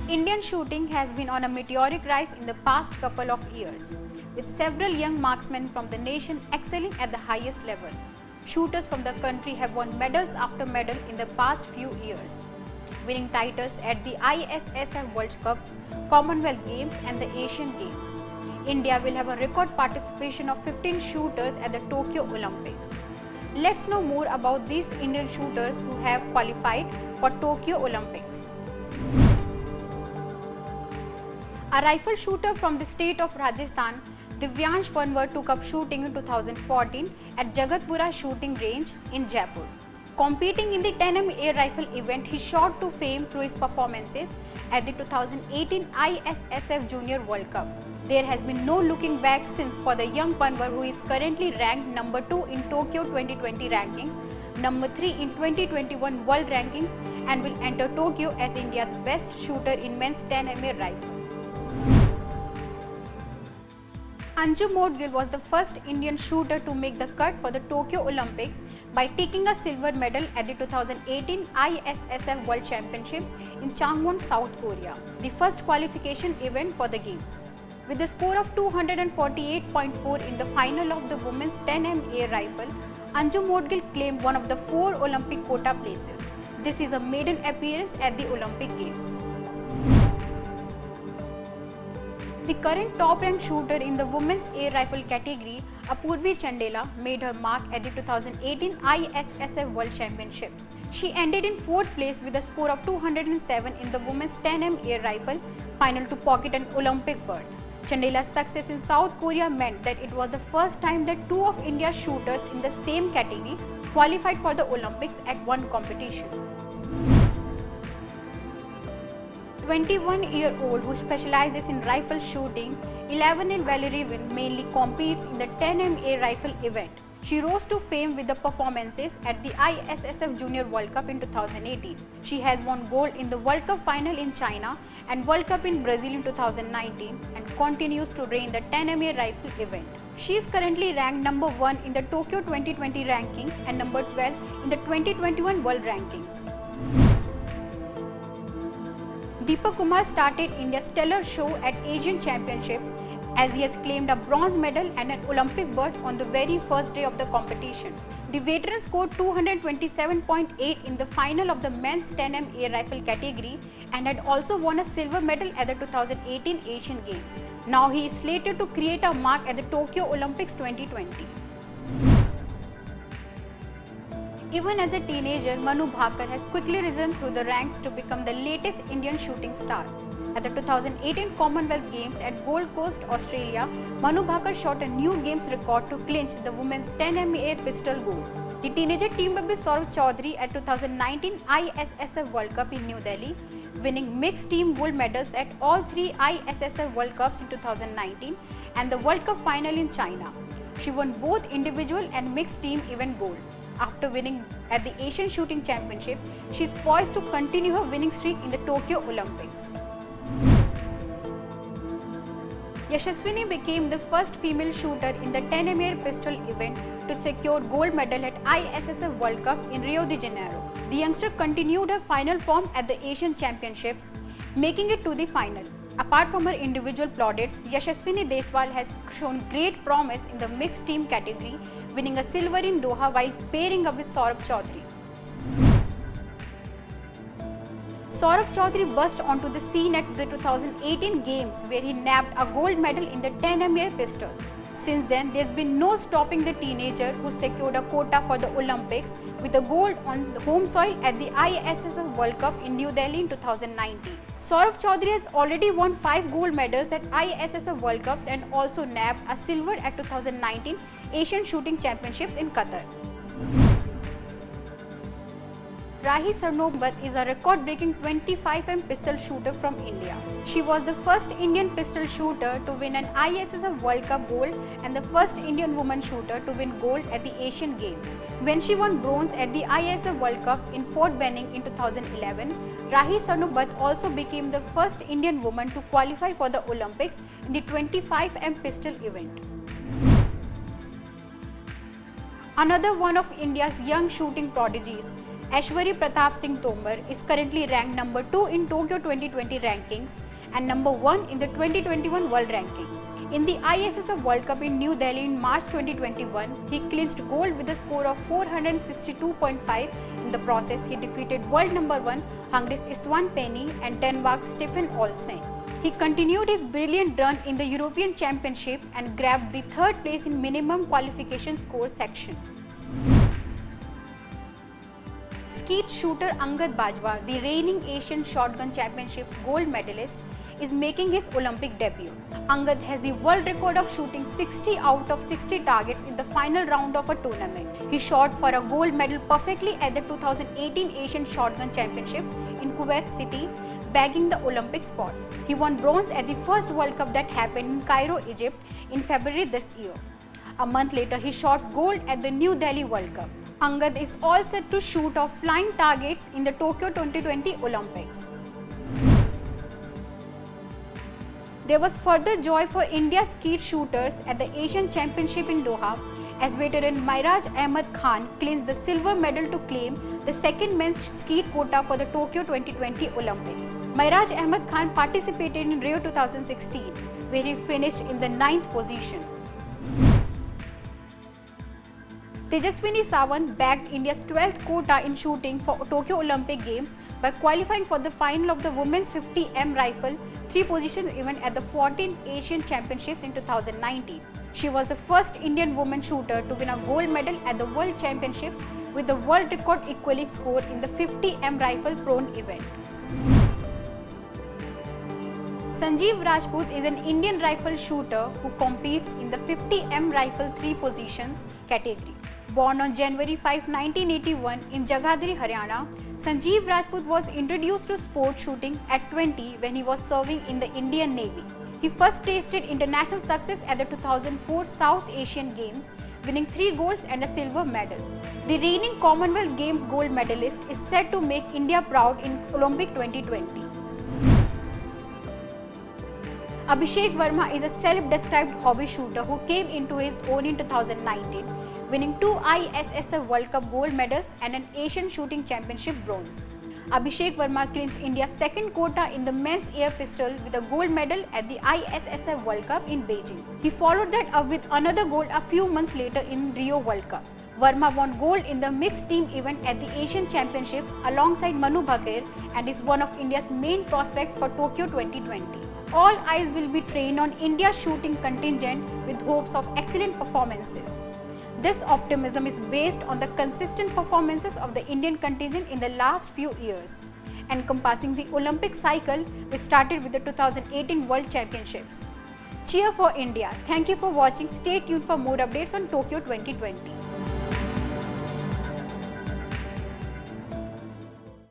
Indian shooting has been on a meteoric rise in the past couple of years, with several young marksmen from the nation excelling at the highest level. Shooters from the country have won medals after medal in the past few years, winning titles at the ISSF World Cups, Commonwealth Games and the Asian Games. India will have a record participation of 15 shooters at the Tokyo Olympics. Let's know more about these Indian shooters who have qualified for Tokyo Olympics. A rifle shooter from the state of Rajasthan, Divyansh Panwar took up shooting in 2014 at Jagatpura Shooting Range in Jaipur. Competing in the 10mm air rifle event, he shot to fame through his performances at the 2018 ISSF Junior World Cup. There has been no looking back since for the young Panwar, who is currently ranked number 2 in Tokyo 2020 rankings, number 3 in 2021 world rankings, and will enter Tokyo as India's best shooter in men's 10mm rifle. Anju Modgil was the first Indian shooter to make the cut for the Tokyo Olympics by taking a silver medal at the 2018 ISSF World Championships in Changwon, South Korea, the first qualification event for the Games. With a score of 248.4 in the final of the women's 10mm air rifle, Anju Modgil claimed one of the 4 Olympic quota places. This is a maiden appearance at the Olympic Games. The current top-ranked shooter in the women's air rifle category, Apurvi Chandela, made her mark at the 2018 ISSF World Championships. She ended in 4th place with a score of 207 in the women's 10mm air rifle final to pocket an Olympic berth. Chandela's success in South Korea meant that it was the first time that 2 of India's shooters in the same category qualified for the Olympics at one competition. 21-year-old who specializes in rifle shooting, Ilavanil Valerivan mainly competes in the 10mm air rifle event. She rose to fame with the performances at the ISSF Junior World Cup in 2018. She has won gold in the World Cup final in China and World Cup in Brazil in 2019 and continues to reign the 10mm air rifle event. She is currently ranked number 1 in the Tokyo 2020 rankings and number 12 in the 2021 world rankings. Deepak Kumar started India's stellar show at Asian Championships as he has claimed a bronze medal and an Olympic berth on the very first day of the competition. The veteran scored 227.8 in the final of the men's 10mm air rifle category and had also won a silver medal at the 2018 Asian Games. Now he is slated to create a mark at the Tokyo Olympics 2020. Even as a teenager, Manu Bhaker has quickly risen through the ranks to become the latest Indian shooting star. At the 2018 Commonwealth Games at Gold Coast, Australia, Manu Bhaker shot a new Games record to clinch the women's 10mm air pistol gold. The teenager teamed up with Saurav Chaudhary at 2019 ISSF World Cup in New Delhi, winning mixed team gold medals at all 3 ISSF World Cups in 2019 and the World Cup final in China. She won both individual and mixed team event gold. After winning at the Asian Shooting Championship, she is poised to continue her winning streak in the Tokyo Olympics. Yashaswini became the first female shooter in the 10mm air pistol event to secure gold medal at ISSF World Cup in Rio de Janeiro. The youngster continued her final form at the Asian Championships, making it to the final. Apart from her individual plaudits, Yashaswini Deswal has shown great promise in the mixed team category, winning a silver in Doha while pairing up with Saurav Chaudhary. Saurav Chaudhary burst onto the scene at the 2018 Games where he nabbed a gold medal in the 10mm air pistol. Since then, there's been no stopping the teenager who secured a quota for the Olympics with a gold on the home soil at the ISSF World Cup in New Delhi in 2019. Saurav Chaudhary has already won 5 gold medals at ISSF World Cups and also nabbed a silver at 2019 Asian Shooting Championships in Qatar. Rahi Sarnobat is a record-breaking 25mm pistol shooter from India. She was the first Indian pistol shooter to win an ISSF World Cup gold and the first Indian woman shooter to win gold at the Asian Games. When she won bronze at the ISSF World Cup in Fort Benning in 2011, Rahi Sarnobat also became the first Indian woman to qualify for the Olympics in the 25mm pistol event. Another one of India's young shooting prodigies, Aishwarya Pratap Singh Tomar is currently ranked number 2 in Tokyo 2020 rankings and number 1 in the 2021 World Rankings. In the ISSF World Cup in New Delhi in March 2021, he clinched gold with a score of 462.5. In the process, he defeated world number 1 Hungary's Istvan Penny and Denmark's Stefan Olsen. He continued his brilliant run in the European Championship and grabbed the third place in minimum qualification score section. Skeet shooter Angad Bajwa, the reigning Asian Shotgun Championships gold medalist, is making his Olympic debut. Angad has the world record of shooting 60 out of 60 targets in the final round of a tournament. He shot for a gold medal perfectly at the 2018 Asian Shotgun Championships in Kuwait City, bagging the Olympic spots. He won bronze at the first World Cup that happened in Cairo, Egypt in February this year. A month later, he shot gold at the New Delhi World Cup. Angad is all set to shoot off flying targets in the Tokyo 2020 Olympics. There was further joy for India's skeet shooters at the Asian Championship in Doha as veteran Mairaj Ahmed Khan clinched the silver medal to claim the second men's skeet quota for the Tokyo 2020 Olympics. Mairaj Ahmed Khan participated in Rio 2016, where he finished in the 9th position. Tejaswini Sawant bagged India's 12th quota in shooting for Tokyo Olympic Games by qualifying for the final of the women's 50m rifle 3-position event at the 14th Asian Championships in 2019. She was the first Indian woman shooter to win a gold medal at the World Championships with the world record equaling score in the 50m rifle prone event. Sanjeev Rajput is an Indian rifle shooter who competes in the 50m rifle 3 positions category. Born on January 5, 1981 in Jagadhri, Haryana, Sanjeev Rajput was introduced to sport shooting at 20 when he was serving in the Indian Navy. He first tasted international success at the 2004 South Asian Games, winning 3 golds and a silver medal. The reigning Commonwealth Games gold medalist is said to make India proud in Olympic 2020. Abhishek Verma is a self-described hobby shooter who came into his own in 2019, winning 2 ISSF World Cup gold medals and an Asian Shooting Championship bronze. Abhishek Verma clinched India's second quota in the men's air pistol with a gold medal at the ISSF World Cup in Beijing. He followed that up with another gold a few months later in Rio World Cup. Verma won gold in the mixed team event at the Asian Championships alongside Manu Bhaker and is one of India's main prospects for Tokyo 2020. All eyes will be trained on India's shooting contingent with hopes of excellent performances. This optimism is based on the consistent performances of the Indian contingent in the last few years, encompassing the Olympic cycle which started with the 2018 World Championships. Cheer for India! Thank you for watching. Stay tuned for more updates on Tokyo 2020.